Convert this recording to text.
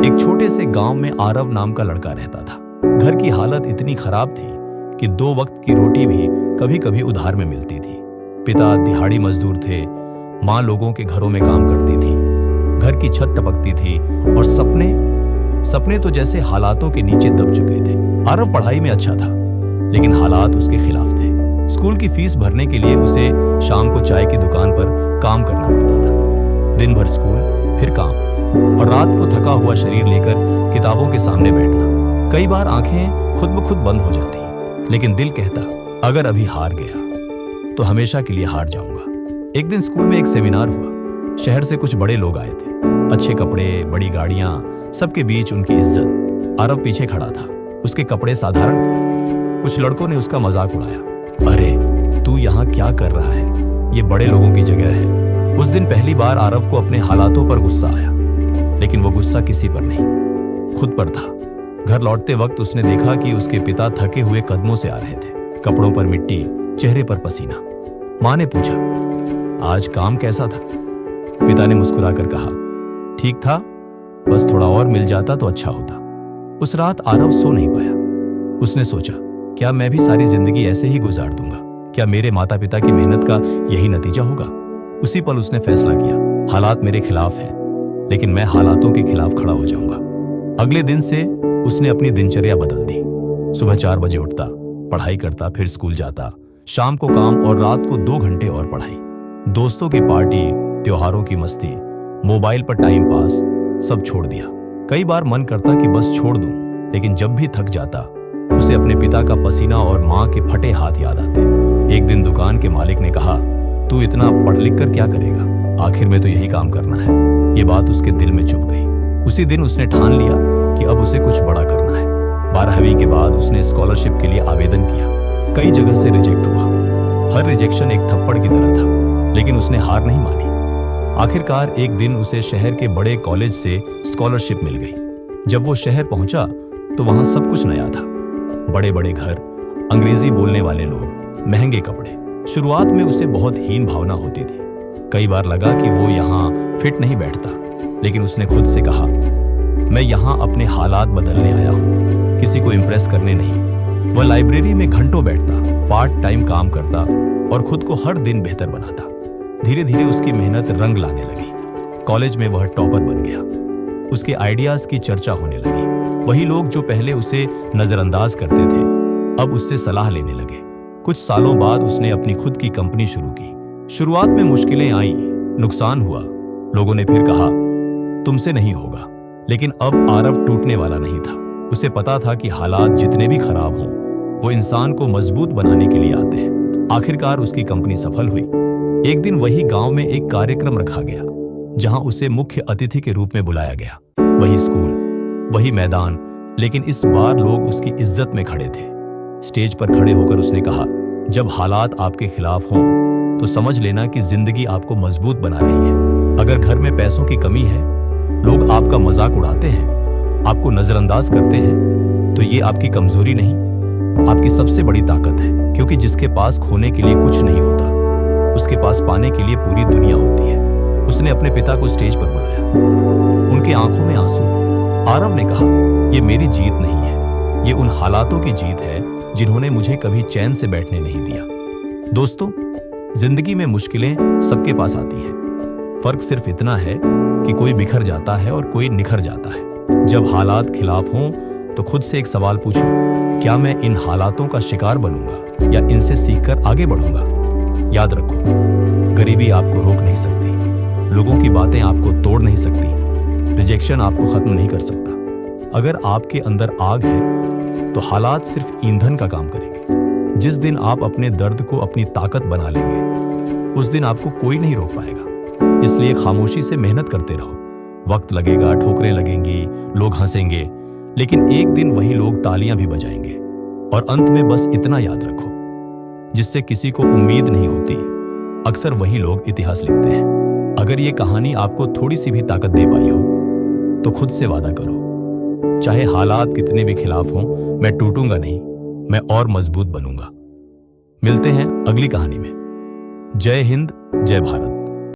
एक छोटे से गांव में आरव नाम का लड़का रहता था। घर की हालत इतनी खराब थी कि 2 वक्त की रोटी भी कभी कभी उधार में मिलती थी। पिता दिहाड़ी मजदूर थे, माँ लोगों के घरों में काम करती थी, घर की छत टपकती थी और सपने तो जैसे हालातों के नीचे दब चुके थे। आरव पढ़ाई में अच्छा था, लेकिन हालात उसके खिलाफ थे। स्कूल की फीस भरने के लिए उसे शाम को चाय की दुकान पर काम करना पड़ता था। दिन भर स्कूल, फिर काम, और रात को थका हुआ शरीर लेकर किताबों के सामने बैठना। कई बार आंखें खुद ब खुद बंद हो जाती, लेकिन दिल कहता अगर अभी हार गया तो हमेशा के लिए हार जाऊंगा। एक दिन स्कूल में एक सेमिनार हुआ। शहर से कुछ बड़े लोग आए थे। अच्छे कपड़े, बड़ी गाड़ियां, सबके बीच उनकी इज्जत। आरव पीछे खड़ा था। उसके कपड़े साधारण थे। कुछ लड़कों ने उसका मजाक उड़ाया, अरे तू यहाँ क्या कर रहा है, ये बड़े लोगों की जगह है। उस दिन पहली बार आरव को अपने हालातों पर गुस्सा आया, लेकिन वो गुस्सा किसी पर नहीं, खुद पर था। घर लौटते वक्त उसने देखा कि उसके पिता थके हुए कदमों से आ रहे थे, कपड़ों पर मिट्टी, चेहरे पर पसीना। माँ ने पूछा, आज काम कैसा था? पिता ने मुस्कुराकर कहा, ठीक था, बस थोड़ा और मिल जाता तो अच्छा होता। उस रात आरव सो नहीं पाया। उसने सोचा, क्या मैं भी सारी जिंदगी ऐसे ही गुजार दूंगा? क्या मेरे माता पिता की मेहनत का यही नतीजा होगा? उसी पल उसने फैसला किया, हालात मेरे खिलाफ हैं, लेकिन मैं हालातों के खिलाफ खड़ा हो जाऊंगा। अगले दिन से उसने अपनी दिनचर्या बदल दी। सुबह 4 बजे उठता, पढ़ाई करता, फिर स्कूल जाता, शाम को काम और रात को 2 घंटे और पढ़ाई। दोस्तों की पार्टी, त्योहारों की मस्ती, मोबाइल पर टाइम पास, सब छोड़ दिया। कई बार मन करता कि बस छोड़ दूं, लेकिन जब भी थक जाता उसे अपने पिता का पसीना और माँ के फटे हाथ याद आते। एक दिन दुकान के मालिक ने कहा, तू इतना पढ़ लिख कर क्या करेगा? आखिर में तो यही काम करना है। ये बात उसके दिल में चुभ गई। उसी दिन उसने ठान लिया कि अब उसे कुछ बड़ा करना है। 12वीं के बाद उसने स्कॉलरशिप के लिए आवेदन किया। कई जगह से रिजेक्ट हुआ। हर रिजेक्शन एक थप्पड़ की तरह था, लेकिन उसने हार नहीं मानी। आखिरकार एक दिन उसे शहर के बड़े कॉलेज से स्कॉलरशिप मिल गई। जब वो शहर पहुंचा तो वहां सब कुछ नया था। बड़े बड़े घर, अंग्रेजी बोलने वाले लोग, महंगे कपड़े। शुरुआत में उसे बहुत हीन भावना होती थी। कई बार लगा कि वो यहाँ फिट नहीं बैठता, लेकिन उसने खुद से कहा, मैं यहाँ अपने हालात बदलने आया हूँ, किसी को इम्प्रेस करने नहीं। वह लाइब्रेरी में घंटों बैठता, पार्ट टाइम काम करता और खुद को हर दिन बेहतर बनाता। धीरे धीरे उसकी मेहनत रंग लाने लगी। कॉलेज में वह टॉपर बन गया। उसके आइडियाज की चर्चा होने लगी। वही लोग जो पहले उसे नजरअंदाज करते थे, अब उससे सलाह लेने लगे। कुछ सालों बाद उसने अपनी खुद की कंपनी शुरू की। शुरुआत में मुश्किलें आईं, नुकसान हुआ। लोगों ने फिर कहा, तुमसे नहीं होगा। लेकिन अब आरव टूटने वाला नहीं था। उसे पता था कि हालात जितने भी खराब हों, वो इंसान को मजबूत बनाने के लिए आते हैं। आखिरकार उसकी कंपनी सफल हुई। एक दिन वही गांव में एक कार्यक्रम रखा गया, जहां उसे मुख्य अतिथि के रूप में बुलाया गया। वही स्कूल, वही मैदान, लेकिन इस बार लोग उसकी इज्जत में खड़े थे। स्टेज पर खड़े होकर उसने कहा, जब हालात आपके खिलाफ हों तो समझ लेना कि जिंदगी आपको मजबूत बना रही है। अगर घर में पैसों की कमी है, लोग आपका मजाक उड़ाते हैं, आपको नजरअंदाज करते हैं, तो ये आपकी कमजोरी नहीं, आपकी सबसे बड़ी ताकत है। क्योंकि जिसके पास खोने के लिए कुछ नहीं होता, उसके पास पाने के लिए पूरी दुनिया होती है। उसने अपने पिता को स्टेज पर बुलाया। उनकी आंखों में आंसू थे। आरव ने कहा, ये मेरी जीत नहीं है, ये उन हालातों की जीत है जिन्होंने मुझे कभी चैन से बैठने नहीं दिया। दोस्तों, जिंदगी में मुश्किलें सबके पास आती हैं। फर्क सिर्फ इतना है कि कोई बिखर जाता है और कोई निखर जाता है। जब हालात खिलाफ हों तो खुद से एक सवाल पूछो, क्या मैं इन हालातों का शिकार बनूंगा या इनसे सीखकर आगे बढ़ूंगा? याद रखो, गरीबी आपको रोक नहीं सकती, लोगों की बातें आपको तोड़ नहीं सकती, रिजेक्शन आपको खत्म नहीं कर सकता। अगर आपके अंदर आग है तो हालात सिर्फ ईंधन का काम करेंगे। जिस दिन आप अपने दर्द को अपनी ताकत बना लेंगे, उस दिन आपको कोई नहीं रोक पाएगा। इसलिए खामोशी से मेहनत करते रहो। वक्त लगेगा, ठोकरें लगेंगी, लोग हंसेंगे, लेकिन एक दिन वही लोग तालियां भी बजाएंगे। और अंत में बस इतना याद रखो, जिससे किसी को उम्मीद नहीं होती, अक्सर वही लोग इतिहास लिखते हैं। अगर ये कहानी आपको थोड़ी सी भी ताकत दे पाई हो तो खुद से वादा करो, चाहे हालात कितने भी खिलाफ हों, मैं टूटूंगा नहीं, मैं और मजबूत बनूंगा। मिलते हैं अगली कहानी में। जय हिंद, जय भारत।